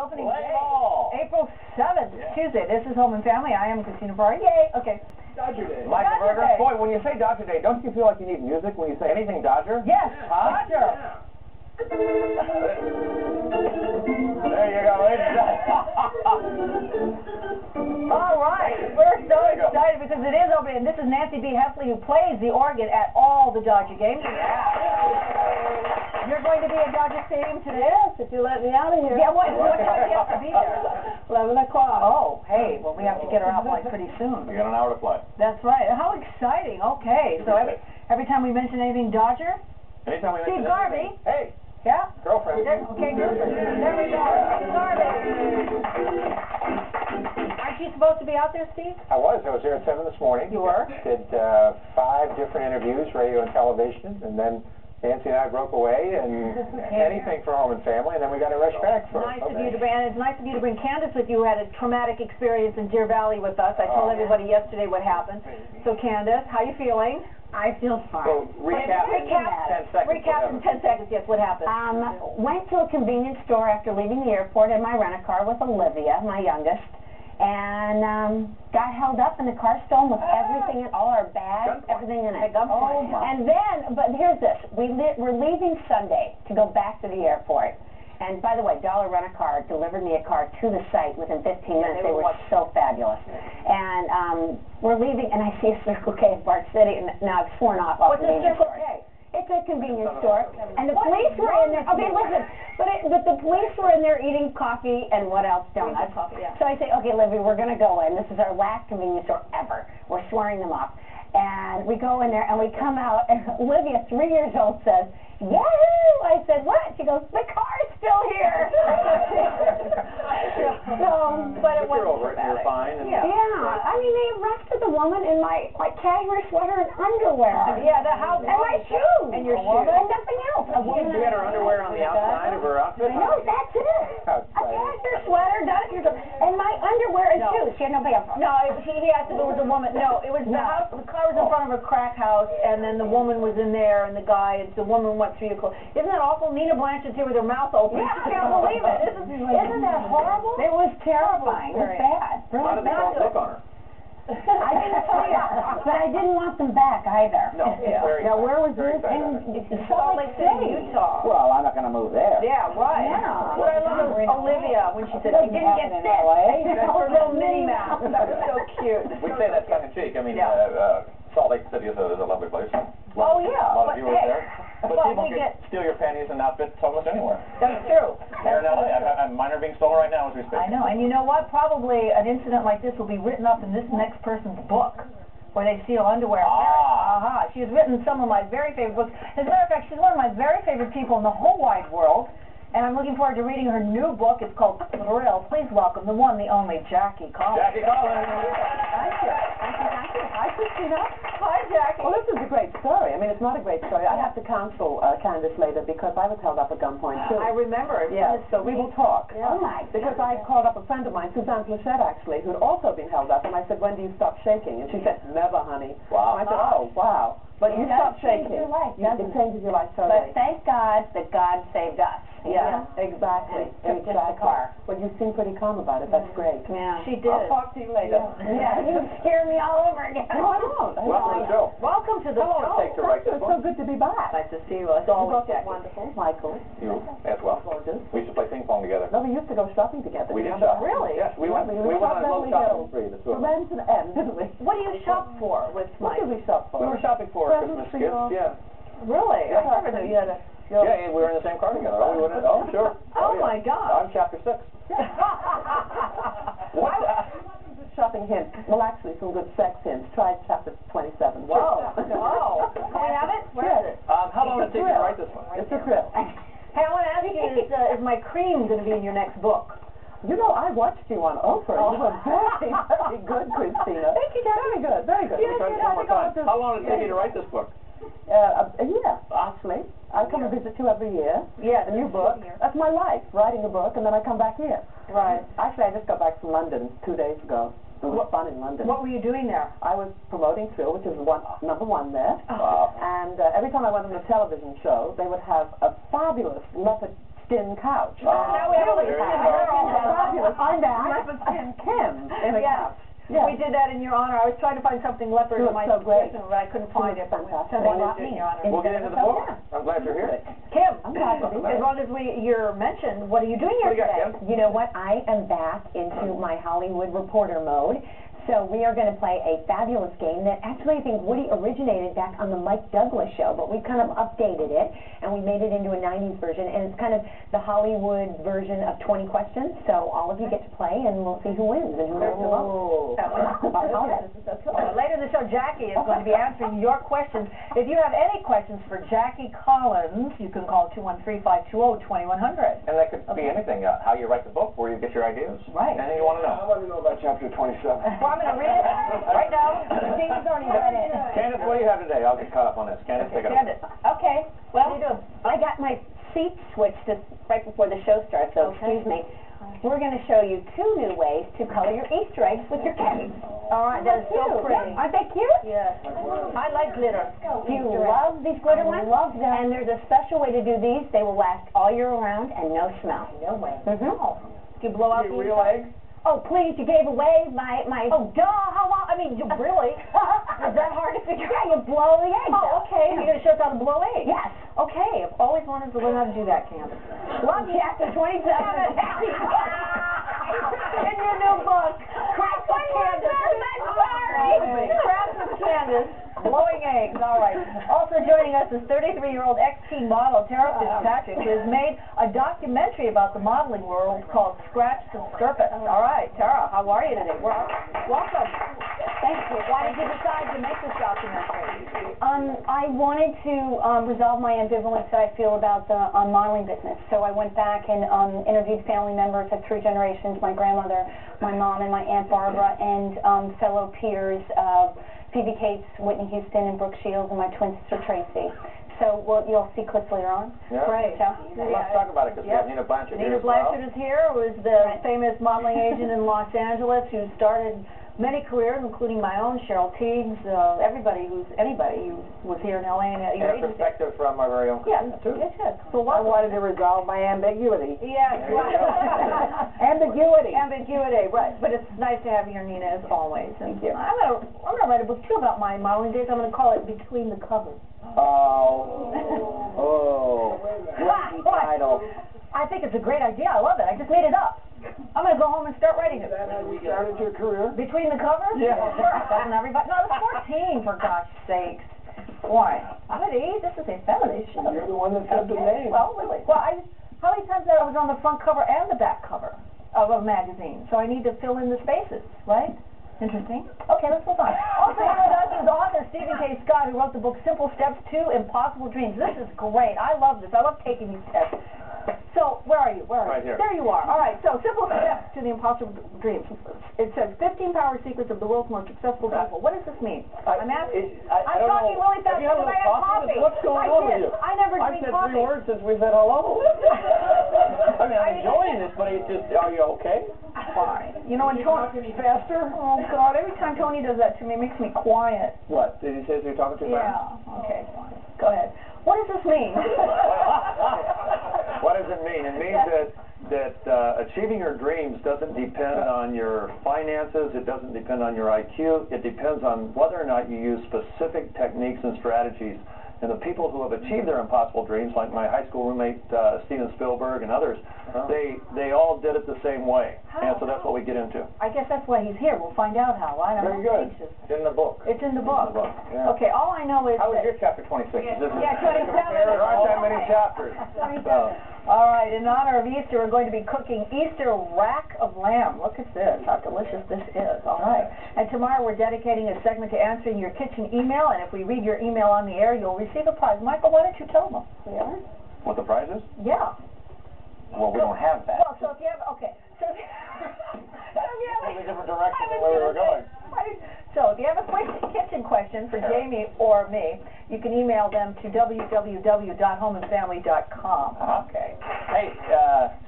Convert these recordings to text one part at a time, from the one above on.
opening day, April 7th, Tuesday. This is Home and Family. I am Cristina Ferrare. Yay! Okay. Dodger Day. Michael Dodger Berger. Day. Boy, when you say Dodger Day, don't you feel like you need music when you say anything Dodger? Yes, Huh? Dodger. Yeah. There you go, ladies and gentlemen. All right. We're so excited because it is opening. And this is Nancy Bea Hefley, who plays the organ at all the Dodger games. You're going to be at Dodger Stadium today? Yes, if you let me out of here. Yeah, what time do you have to be there? 11 o'clock. Oh, hey, well, we have to get her out like pretty soon. You got an hour to play. That's right. How exciting. Okay, so every time we mention anything Dodger, Anytime we Steve mention Garvey. anything- Hey, Yeah? girlfriend. Okay, good. There we go. Steve Garvey. Aren't you supposed to be out there, Steve? I was here at 7 this morning. You were? Did 5 different interviews, radio and television, and then Nancy and I broke away and anything for Home and Family, and then we got to rush back for Nice of you to bring, and it's nice of you to bring Candace with you, who had a traumatic experience in Deer Valley with us. I told everybody yesterday what happened. So, Candace, how you feeling? I feel fine. So recap in 10 seconds. Recap in 10 seconds, yes, what happened? Went to a convenience store after leaving the airport in my rent-a-car with Olivia, my youngest, and got held up in the car, stolen with everything in all our bags, everything in it. Oh, my. And then, but here's this, we're leaving Sunday to go back to the airport. And by the way, Dollar Rent-A-Car delivered me a car to the site within 15 minutes. They were so fabulous. And we're leaving, and I see a Circle K in Park City, and now I've sworn off. What's a Circle K? It's a convenience store, and the police were in there. Okay, listen, but the police were in there eating coffee and what else? Donuts. So I say, okay, Libby, we're going to go in. This is our last convenience store ever. We're swearing them off. And we go in there, and we come out, and Olivia, 3 years old, says, "Yahoo!" I said, "What?" She goes, "The car is still here." But it wasn't you're over it, you're fine. And Yeah, I mean, they arrested the woman in my cashmere sweater and underwear. Yeah, how and my shoes. And your shoes. And nothing else. A woman. She had her underwear on the outside of her outfit? No, that's it. A cashmere sweater, and my underwear and shoes. She had no pants on. No, he asked if it was a woman. No, it was the house. The car was in front of a crack house, and then the woman was in there, and the woman went through your clothes. Isn't that awful? Nina Blanchard's here with her mouth open. Yeah, I can't believe it. Isn't that horrible? It was terrifying. It was bad. How did the girls look on her? I didn't see it, but I didn't want them back either. No, very Now, where was very this? sad. Salt Lake City, Utah. Well, I'm not going to move there. Yeah, right. Yeah. But I love Olivia when she said she didn't get sick. Her little Minnie Mouse. That was so cute. We say that tongue in cheek. I mean, Salt Lake City is a lovely place. Oh, yeah. A lot of viewers there. But people we can steal your panties and outfits almost anywhere. That's true. Here in LA, mine are being stolen right now as we speak. I know, and you know what? Probably an incident like this will be written up in this next person's book, where they steal underwear. She has written some of my very favorite books. As a matter of fact, she's one of my very favorite people in the whole wide world, and I'm looking forward to reading her new book. It's called Thrill. Please welcome the one, the only Jackie Collins. Jackie Collins. Thank you. Hi, Cristina. Hi, Jackie. Well, this is a great story. I mean, it's not a great story. I have to counsel Candace later because I was held up at gunpoint, too. I remember. Yes, so we will talk. Yeah. Oh, my God. Because I called up a friend of mine, Suzanne Plachette, actually, who'd also been held up, and I said, "When do you stop shaking?" And she said, "Never, honey." Wow. And I said, "Oh, wow." But you stop shaking. Your life, It changes your life totally. But thank God that God saved us. Yeah, exactly. Took just the car. Well, you seem pretty calm about it. That's great. Yeah. She did. I'll talk to you later. Yeah, you scared me all over again. No, I don't. Welcome to the show. Welcome to the How long does it take to write this It's book? so good to be back. Nice to see you. It's always Jackie. Wonderful. Michael. You as well. Gorgeous. We used to play ping pong together. No, we used to go shopping together. We did Remember? shop. Really? Yes, we Yeah, went. we We went on a little Beverly shopping Hills. spree. The two From of us. end to end, didn't we? What do you shop for with What Mike? did we shop for? We were shopping for Presents Christmas for gifts. your- Yeah. Really? I never knew you had a... Yeah, we were in the same car together. Oh, we wouldn't. Oh, sure. Oh, yeah. my God. I'm chapter 6. What? Shopping hints. Well, actually, some good sex hints. Try chapter 27. Whoa. Whoa. Can we have it? Where is it? How long did it take you to write this one? It's a thrill. Hey, I want to ask you, is my cream going to be in your next book? You know, I watched you on Oprah. You were very, very good, Cristina. Thank you, Jackie. Very good, very good. Let me try this one more time. How long did it take you to write this book? A year, actually. I come and visit you every year. Yes. A new book. That's my life, writing a book, and then I come back here. Right. Actually, I just got back from London 2 days ago. It was fun in London. What were you doing there? I was promoting Thrill, which is number one there. Wow. And every time I went on a television show, they would have a fabulous leopard skin couch. Now we have a there you girl. I'm back. Leopard skin Kym in a Yes. couch. Yes. We did that in your honor. I was trying to find something leopard in my so great. but I couldn't find it. Fantastic. So they brought me in your honor. We'll get into the book. I'm glad you're here. Kym, I'm glad to be as here. long as you're mentioned, what are you doing here What do you got, today? Kym? You know what? I am back into my Hollywood reporter mode. So we are going to play a fabulous game that actually I think Woody originated back on the Mike Douglas show, but we've kind of updated it and we made it into a 90s version, and it's kind of the Hollywood version of 20 questions. So all of you get to play and we'll see who wins and who knows the most. Later in the show, Jackie is going to be answering your questions. If you have any questions for Jackie Collins, you can call 213-520-2100. And that could be anything. How you write the book, where you get your ideas. Right. Anything you want to know. I want to know about chapter 27. Well, I'm going to read it right now. Steve's already read it. Candace, what do you have today? I'll get caught up on this. Candace, take it away. Candace. Okay. What are you doing? I got my seat switched just right before the show starts, so excuse me. We're going to show you 2 new ways to color your Easter eggs with your kids. All right, that is so pretty. Aren't they cute? Yes. I like glitter. Do you love these glitter ones? I love them. And there's a special way to do these. They will last all year round and no smell. No way. Mm-hmm. Do you blow out the Real eggs? Oh, please, you gave away my... Oh, duh, how long? I mean, really? Is that hard to figure out? Yeah, you blow the eggs Oh, out. okay. You're going to show us how to blow eggs? Yes. Okay. I've always wanted to learn how to do that, Candace. Love chapter 27. In your new book, Crafts with Candace. Crafts with Candace, blowing eggs. All right. Also joining us is 33-year-old ex-teen model Tara Fitzpatrick, who has made a documentary about the modeling world called Scratch the Surface. All right, Tara, how are you today? Welcome. Thank you. Why did you decide to make this documentary? I wanted to resolve my ambivalence that I feel about the modeling business. So I went back and interviewed family members of 3 generations, my grandmother, my mom, and my Aunt Barbara, and fellow peers, Phoebe Cates, Whitney Houston, and Brooke Shields, and my twin sister Tracy. So you'll see clips later on. Yeah. Great. So, Let's talk about it, because we have Nina Blanchard here Nina as well. Blanchard is here, who is the famous modeling agent in Los Angeles, who started many careers, including my own, Cheryl Teague's, anybody who was here in L.A. and your And a agency. perspective from our very own Yes, Cristina, too. yes, yes. So I welcome. wanted to resolve my ambiguity. Yes. There you go. Ambiguity. Ambiguity, right. But it's nice to have you here, Nina, as always. Thank you. I'm gonna write a book, too, about my modeling days. I'm gonna call it Between the Covers. Great title. I think it's a great idea. I love it. I just made it up. I'm going to go home and start writing it. Is that how you started your career? Between the Covers? Yeah. Sure. Doesn't everybody? No, I was 14, for gosh sakes. Why? Woody, this is a family show. You're the one that said the name. Well, really. Well, how many times I was on the front cover and the back cover of a magazine, so I need to fill in the spaces, right? Interesting. Okay, let's move on. Also, with us is author Stephen K. Scott, who wrote the book Simple Steps to Impossible Dreams. This is great. I love this. I love taking these steps. So, where are you? Right here. There you are. All right, so Simple Steps to the Impossible Dreams. It says 15 power secrets of the world's most successful people. What does this mean? I'm asking. I'm talking really fast Have you had a because I little have coffee. What's going on with you? I never I've drink said coffee. 3 words since we said hello. I mean, I'm enjoying this, but it's just, are you okay? Fine. You know, when Can you talk Tony... any faster? Oh, God, every time Tony does that to me, it makes me quiet. What? Did he say you're talking too fast? Yeah. Okay, fine. Go ahead. What does this mean? What does it mean? It means that achieving your dreams doesn't depend on your finances. It doesn't depend on your IQ. It depends on whether or not you use specific techniques and strategies. And the people who have achieved their impossible dreams, like my high school roommate Steven Spielberg and others, they all did it the same way. And so that's what we get into. I guess that's why he's here. We'll find out how. I don't Very know. good. It's in the book. It's in the book. Yeah. Okay, all I know is How was that... your chapter 26? Yeah, 27. There aren't that many chapters. 27. All right, in honor of Easter, we're going to be cooking Easter rack of lamb. Look at this, how delicious this is. All right. And tomorrow we're dedicating a segment to answering your kitchen email, and if we read your email on the air, you'll receive a prize. Michael, why don't you tell them? Yeah. What the prize is? Yeah. Well, we don't have that. Well, so if you have, okay. So if you have It's a different direction than where we were going. So if you have a quick kitchen question for Jamie or me, you can email them to www.homeandfamily.com. Okay. Hey,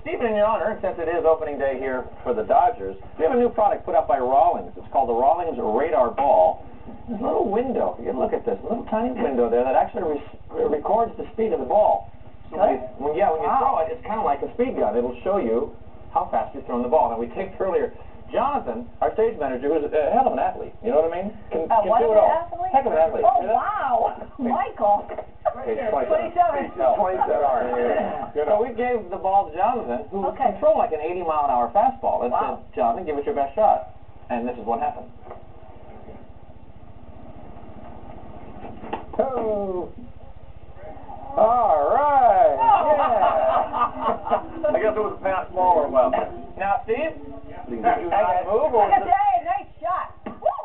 Stephen, in your honor, since it is opening day here for the Dodgers, we have a new product put out by Rawlings. It's called the Rawlings Radar Ball. There's a little window. You look at this, a little tiny window there that actually records the speed of the ball. So when you throw it, it's kind of like a speed gun. It'll show you how fast you're throwing the ball. Now, we taped earlier, Jonathan, our stage manager, who's a hell of an athlete, you know what I mean? Can do it all. Athlete? Heck of an athlete. Oh, wow. Michael. Okay, 27. No. 27. So we gave the ball to Jonathan, who can throw like an 80-mile-an-hour fastball. And said, Jonathan, give it your best shot. And this is what happened. Oh. All right. Yeah. I guess it was a pass smaller well. Now, Steve, did you not move or was it? Nice shot. Woo!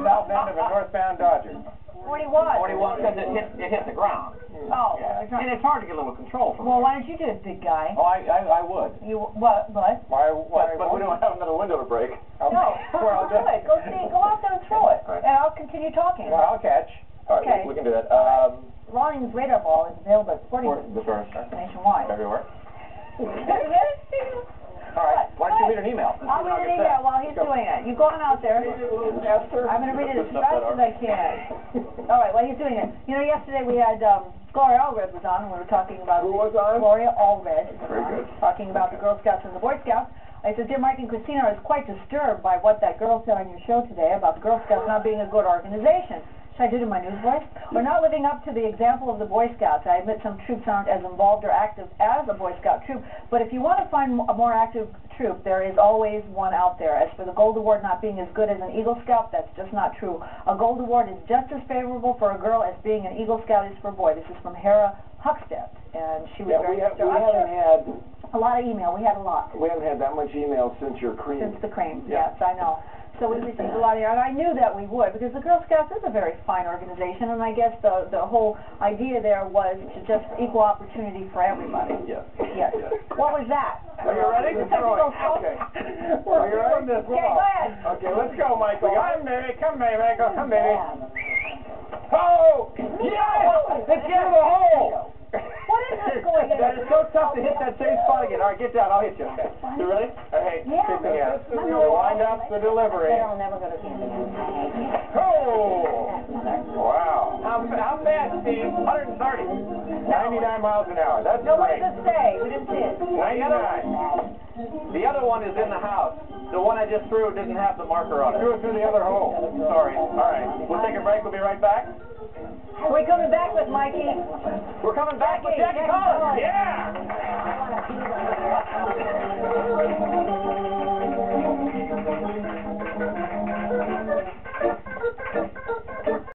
South end of a northbound Dodger. 41. 41 because it hit the ground. Oh. Yeah. And it's hard to get a little control from Well, there. why don't you do it, big guy? Oh, I would. You what? What? Why? But we don't have another window to break. No. Well, Do it. Go out there and throw it, and I'll continue talking. Well, I'll catch. All right, Okay. we can do that. Rawlings radar ball is available at sporting goods The first. nationwide. Everywhere. All right. Why don't you read an email? I'll read an email while he's doing it. You go on out there. I'm going to read it as fast as I can. All right, while he's doing it. You know, yesterday we had Gloria Allred was on, and we were talking about... Who was on? Gloria Allred. Very good. Talking about the Girl Scouts and the Boy Scouts. I said, dear Mike and Cristina, I was quite disturbed by what that girl said on your show today about the Girl Scouts not being a good organization. Should I do it in my news voice? We're not living up to the example of the Boy Scouts. I admit some troops aren't as involved or active as a Boy Scout troop, but if you want to find a more active troop, there is always one out there. As for the Gold Award not being as good as an Eagle Scout, that's just not true. A Gold Award is just as favorable for a girl as being an Eagle Scout is for a boy. This is from Hera Huckstead, and she was very disturbed. We haven't had a lot of email. We had a lot. We haven't had that much email since your cream. Since the cream, yes, I know. So we received a lot of, and I knew that we would, because the Girl Scouts is a very fine organization, and I guess the whole idea there was to just equal opportunity for everybody. Yes. Yes. What was that? Are you ready? Okay. Are you ready? Okay, go ahead. Okay, let's go, Michael. Come, baby, Michael. Come, baby. Oh! Yes! It's through the hole! What is this going in? That is so tough to hit that same spot again. All right, get down. I'll hit you. Okay. You ready? All right, kick me out. Wind up the delivery. I'll never go to camping. Oh! Wow. How fast, Steve? 130. 99 miles an hour. That's No, what great. does it say? We didn't see it. 99. The other one is in the house. The one I just threw didn't have the marker on it. Threw it through the other hole. Sorry. All right. We'll take a break. We'll be right back. Who are we coming back with, Mikey? We're coming back with Jackie Jackie Collins. Collins. Yeah!